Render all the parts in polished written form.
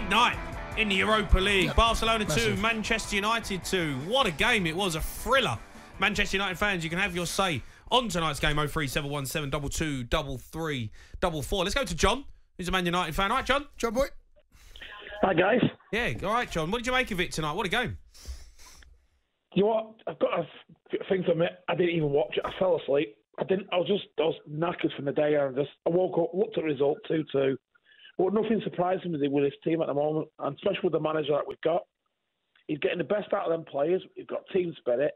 night in the Europa League. Yep. Barcelona 2, Massive. Manchester United 2. What a game it was, a thriller. Manchester United fans, you can have your say on tonight's game. 03717 22 33 44. Let's go to John, who's a Man United fan. All right, John? John boy. Hi, guys. Yeah, all right, John. What did you make of it tonight? What a game. You know what? I've got a thing to admit. I didn't even watch it. I fell asleep. I was knackered from the day. I woke up, looked at the result, 2-2. But nothing surprising me with this team at the moment, and especially with the manager that we've got. He's getting the best out of them players. We've got team spirit.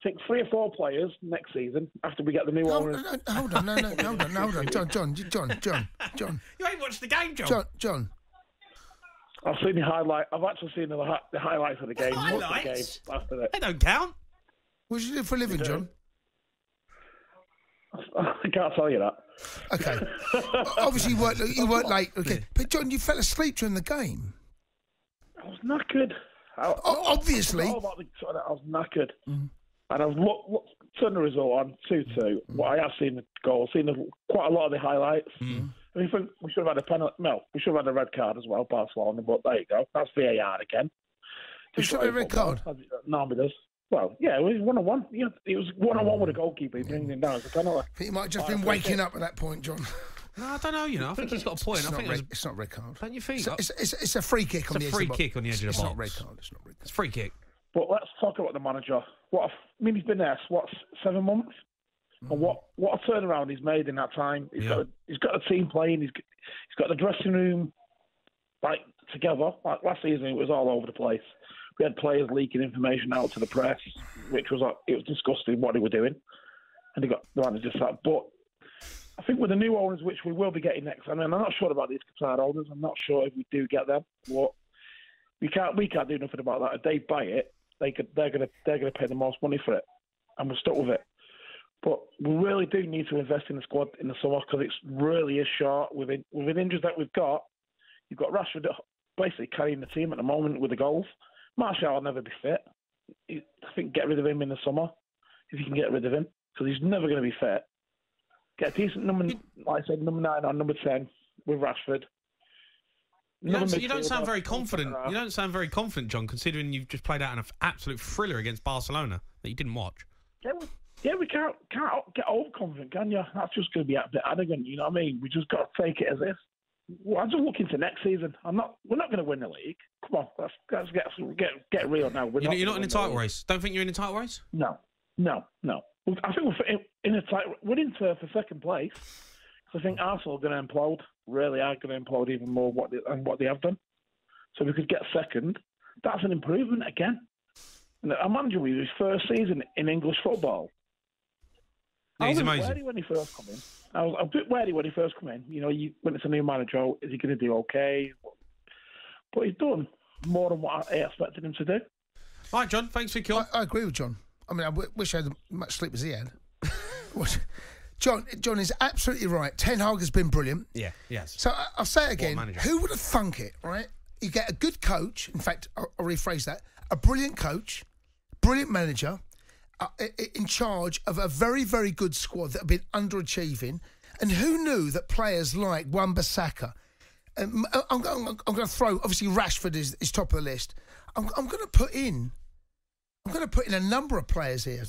I think 3 or 4 players next season after we get the new owners. Hold on, John. You ain't watched the game, John. John. I've seen the highlight. I've actually seen the highlights of the game. Highlights? The game after it. They don't count. What do you do for a living, John? I can't tell you that. Okay. Obviously, you weren't late. Okay, but John, you fell asleep during the game. I was knackered. Obviously. I was knackered. Mm. And I've turned the result on 2-2. Well, I have seen the goal, quite a lot of the highlights. Mm. I mean, we should have had a penalty. No, we should have had a red card as well, Barcelona. But there you go. That's VAR again. You should have a red card. Normally does. Well, yeah, it was 1-on-1. It was 1-on-1 with a goalkeeper. He brings him down as a penalty. I think you might have just been waking up at that point, John. No, I don't know. I think he's got a point. It's not a red card. Don't you think? It's a free kick on the edge of the box. It's a free kick on the edge of the box. It's not red card. It's not red card. It's free kick. But let's talk about the manager. He's been there, 7 months? And what a turnaround he's made in that time. He's got a team playing. He's got the dressing room together. Like last season, it was all over the place. We had players leaking information out to the press, which was it was disgusting what they were doing, and they got the manager sacked. But I think with the new owners, which we will be getting next, I mean, I'm not sure about these Qatar owners. I'm not sure if we do get them. But we can't do nothing about that. If they buy it, they're gonna pay the most money for it, and we're stuck with it. But we really do need to invest in the squad in the summer because it really is short. With the injuries that we've got, you've got Rashford basically carrying the team at the moment with the goals. Martial will never be fit. I think get rid of him in the summer if you can get rid of him because he's never going to be fit. Get a decent number, like I said, number 9 or number 10 with Rashford. You don't sound very confident. You don't sound very confident, John, considering you've just played out an absolute thriller against Barcelona that you didn't watch. Yeah, we can't get overconfident, can you? That's just going to be a bit arrogant. You know what I mean? We just got to take it as if. Well, I'm just looking to next season. We're not going to win the league. Come on, let's get real now. You're not in a title race. Don't think you're in a title race? No. I think we're in a title. We're in for second place. I think Arsenal are going to implode. Really are going to implode even more than what they have done. So we could get second. That's an improvement again. And I'm manager with his first season in English football. Yeah, he's amazing. I was wary when he first come in. I was a bit wary when he first come in. When it's a new manager, is he going to do okay? But he's done more than what I expected him to do. All right, John, thanks for your call. I agree with John. I mean, I wish I had as much sleep as he had. John is absolutely right. Ten Hag has been brilliant. Yeah, yes. So I'll say it again. Who would have thunk it, right? You get a good coach. In fact, I'll rephrase that. A brilliant coach, brilliant manager, in charge of a very, very good squad that have been underachieving. And who knew that players like Wan-Bissaka, I'm going to throw, obviously Rashford is top of the list. I'm going to put in a number of players here.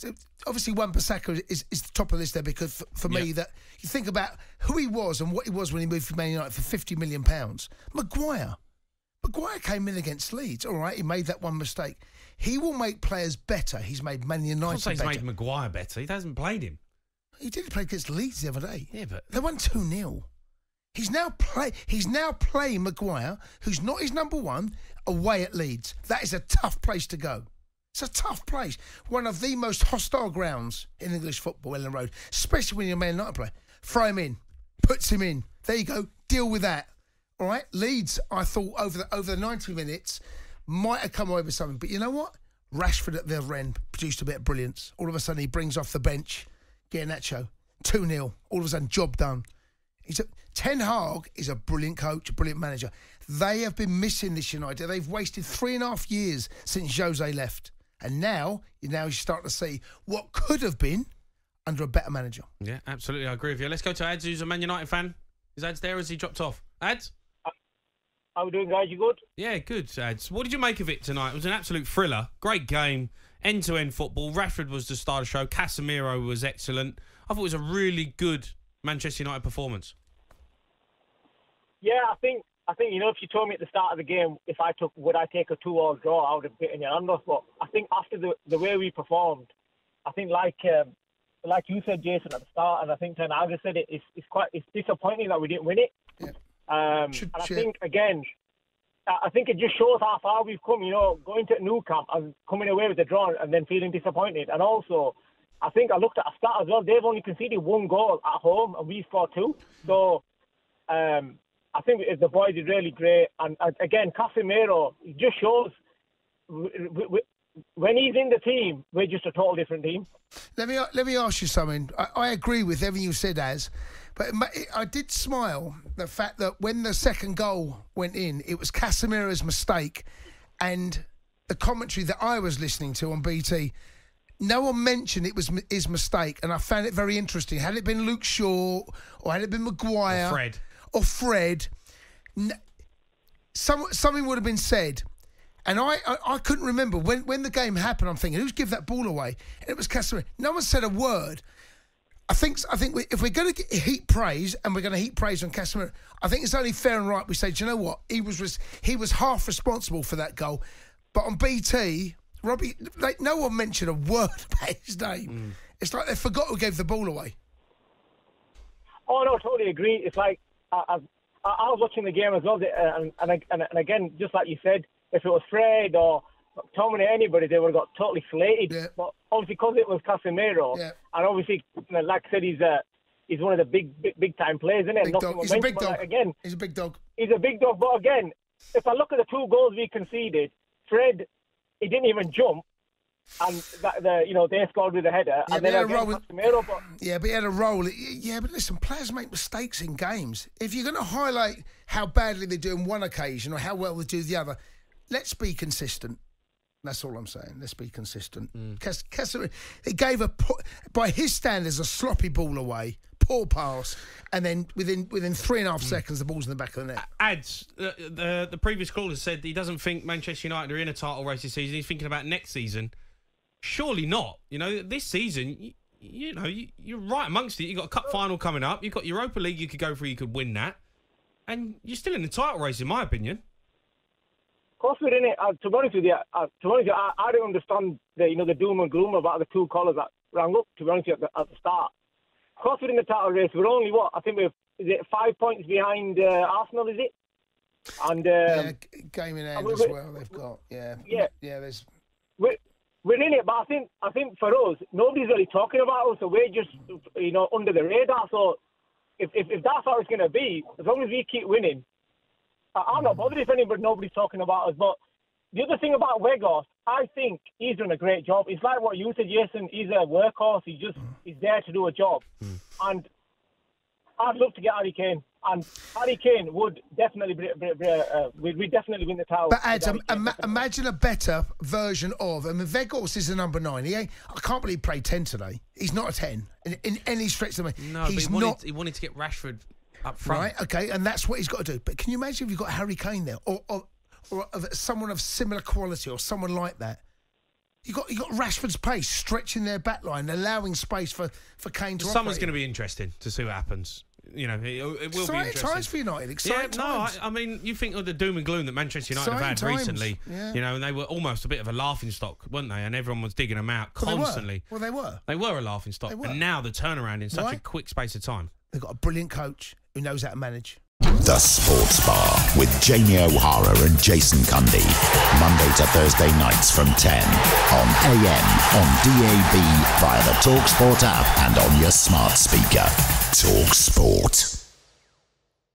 Obviously Wan-Bissaka is the top of the list there because for me that you think about who he was and what he was when he moved from Man United for £50 million. Maguire came in against Leeds. All right, he made that one mistake. He will make players better. He's made Man United better. He's made Maguire better. He hasn't played him. He did play against Leeds the other day. Yeah, but they won 2-0. He's now playing Maguire, who's not his number one, away at Leeds. That is a tough place to go. It's a tough place. One of the most hostile grounds in English football, Ellen Road, especially when you're a Man United player. Throw him in, puts him in. There you go. Deal with that. All right. Leeds, I thought over the 90 minutes might have come away with something, but you know what? Rashford at the other end produced a bit of brilliance. All of a sudden, he brings off the bench, getting that show 2-0. All of a sudden, job done. Ten Hag is a brilliant coach, a brilliant manager. They have been missing this United. They've wasted 3.5 years since Jose left. And now you start to see what could have been under a better manager. Yeah, absolutely. I agree with you. Let's go to Ads, who's a Man United fan. Is Ads there or has he dropped off? Ads? How we doing, guys? You good? Yeah, good, Ads. What did you make of it tonight? It was an absolute thriller. Great game. End-to-end football. Rashford was the star of the show. Casemiro was excellent. I thought it was a really good Manchester United performance. Yeah, I think if you told me at the start of the game would I take a 2-2 draw, I would have bitten your hand off. But I think after the way we performed, I think like you said, Jason, at the start, and I think Ten Hag said it's disappointing that we didn't win it. Yeah. I think again, I think it just shows how far we've come. Going to Nou Camp and coming away with the draw and then feeling disappointed. And also, I think I looked at a stat as well. They've only conceded 1 goal at home, and we scored 2. So I think the boys are really great. And again, Casemiro, it just shows when he's in the team, we're just a total different team. Let me ask you something. I agree with everything you said, Az, but I did smile the fact that when the second goal went in, it was Casemiro's mistake, and the commentary that I was listening to on BT, no one mentioned it was his mistake, and I found it very interesting. Had it been Luke Shaw or had it been Maguire or Fred, something would have been said. And I couldn't remember. When the game happened, I'm thinking, who's give that ball away? And it was Casemiro. No one said a word. I think if we're going to heap praise, and we're going to heap praise on Casemiro, I think it's only fair and right we say, do you know what? He was half responsible for that goal. But on BT, Robbie, no one mentioned a word about his name. It's like they forgot who gave the ball away. Oh, no, I totally agree. It's like, I was watching the game as well, and again, just like you said, if it was Fred or McTominay, anybody, they would have got totally slated. Yeah. But obviously, because it was Casemiro, and obviously, like I said, he's one of the big time players, isn't it? Big dog. He's a big dog. Again, he's a big dog. He's a big dog. But again, if I look at the 2 goals we conceded, Fred, he didn't even jump, and they scored with a header, and then again Casemiro. But he had a role. Yeah, but listen, players make mistakes in games. If you're going to highlight how badly they do on one occasion or how well they do the other, let's be consistent. That's all I'm saying. Let's be consistent. Casemiro, he gave by his standards, a sloppy ball away, poor pass, and then within 3.5 seconds, the ball's in the back of the net. Ads, the previous caller said he doesn't think Manchester United are in a title race this season. He's thinking about next season. Surely not. This season, you're right amongst it. You've got a cup final coming up. You've got Europa League you could go through, you could win that. And you're still in the title race, in my opinion. Of course we're in it. To be honest with you, I don't understand the doom and gloom about the 2 colours that rang up, to be honest with you, at the start. Of course we're in the title race. We're only, I think is it 5 points behind Arsenal, is it? And game in hand as well they've got. There's... We're in it, but I think for us, nobody's really talking about us, so we're just, under the radar. So if that's how it's going to be, as long as we keep winning, I'm not bothered if nobody's talking about us. But the other thing about Weghorst, I think he's done a great job. It's like what you said, Jason. He's a workhorse. He's there to do a job. And I'd love to get Harry Kane. And Harry Kane would definitely we'd definitely win the title. But Ed, imagine a better version of. Weghorst is a number 9. I can't believe he played 10 today. He's not a 10 in any stretch of the way. No, he's he wanted to get Rashford up front. Right, okay, and that's what he's got to do. But can you imagine if you've got Harry Kane there, or someone of similar quality, or someone like that? You got Rashford's pace stretching their back line, allowing space for Kane to operate. Summer's going to be interesting to see what happens. It will be interesting. Times for United, exciting times. I mean, you think of the doom and gloom that Manchester United have had recently. Yeah. And they were almost a bit of a laughing stock, weren't they? And everyone was digging them out constantly. Well, they were. They were a laughing stock. And now the turnaround in such a quick space of time. They've got a brilliant coach who knows how to manage. The Sports Bar with Jamie O'Hara and Jason Cundy. Monday to Thursday nights from 10 on AM, on DAB, via the talkSPORT app and on your smart speaker. talkSPORT.